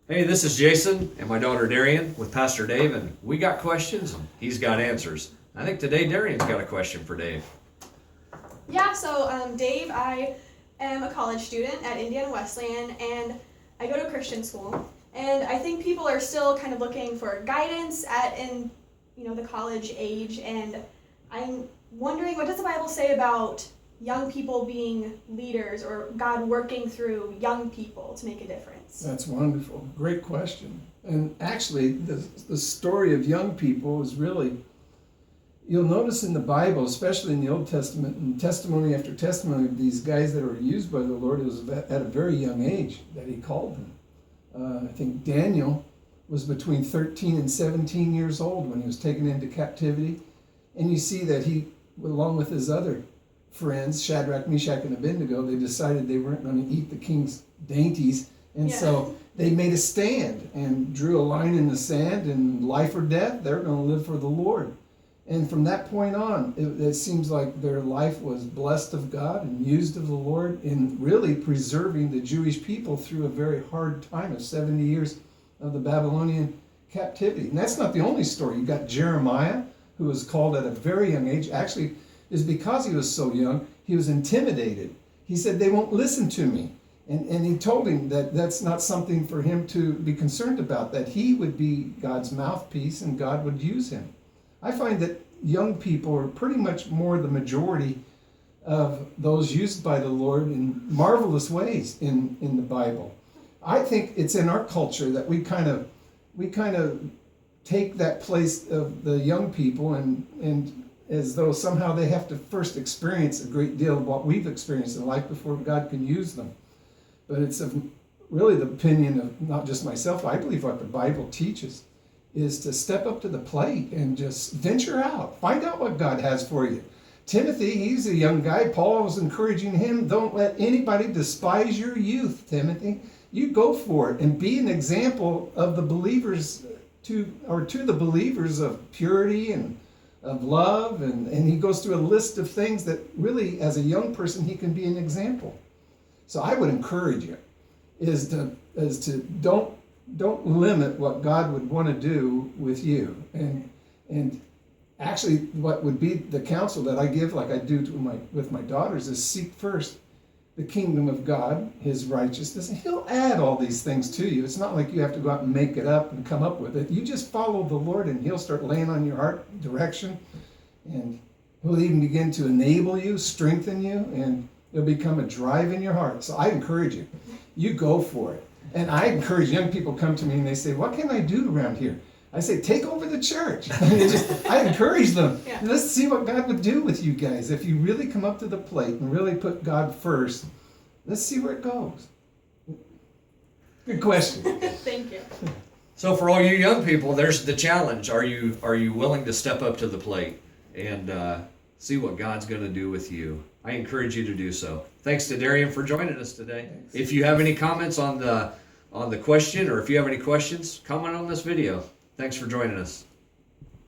Hey, this is Jason and my daughter Darian with Pastor Dave, and we got questions and he's got answers. I think today Darian's got a question for Dave. Yeah, so Dave, I am a college student at Indiana Wesleyan, and I go to Christian school. And I think people are still kind of looking for guidance in the college age, and I'm wondering, what does the Bible say about young people being leaders, or God working through young people to make a difference? That's wonderful. Great question. And actually, the story of young people is really, you'll notice in the Bible, especially in the Old Testament, and testimony after testimony of these guys that were used by the Lord, it was at a very young age that he called them. I think Daniel was between 13 and 17 years old when he was taken into captivity. And you see that he, along with his other friends, Shadrach, Meshach, and Abednego, they decided they weren't going to eat the king's dainties. And so they made a stand and drew a line in the sand, and life or death, they're going to live for the Lord. And from that point on, it seems like their life was blessed of God and used of the Lord in really preserving the Jewish people through a very hard time of 70 years of the Babylonian captivity. And that's not the only story. You've got Jeremiah, who was called at a very young age. Actually, is because he was so young, he was intimidated. He said, they won't listen to me. And he told him that that's not something for him to be concerned about, that he would be God's mouthpiece and God would use him. I find that young people are pretty much more the majority of those used by the Lord in marvelous ways in the Bible. I think it's in our culture that we kind of take that place of the young people and as though somehow they have to first experience a great deal of what we've experienced in life before God can use them. But it's really the opinion of not just myself. I believe what the Bible teaches is to step up to the plate and just venture out. Find out what God has for you. Timothy, he's a young guy. Paul was encouraging him, don't let anybody despise your youth, Timothy. You go for it and be an example of the believers to the believers of purity and of love. And he goes through a list of things that really, as a young person, he can be an example. So I would encourage you is to don't limit what God would want to do with you. And actually what would be the counsel that I give, like I do with my daughters, is seek first the kingdom of God, his righteousness, and he'll add all these things to you. It's not like you have to go out and make it up and come up with it. You just follow the Lord and he'll start laying on your heart direction, and he'll even begin to enable you, strengthen you, and it'll become a drive in your heart. So I encourage you, you go for it. And I encourage young people come to me and they say, what can I do around here? I say, take over the church. I encourage them. Yeah. Let's see what God would do with you guys. If you really come up to the plate and really put God first, let's see where it goes. Good question. Thank you. So for all you young people, there's the challenge. Are you willing to step up to the plate and see what God's going to do with you? I encourage you to do so. Thanks to Darian for joining us today. Thanks. If you have any comments on the question, or if you have any questions, comment on this video. Thanks for joining us.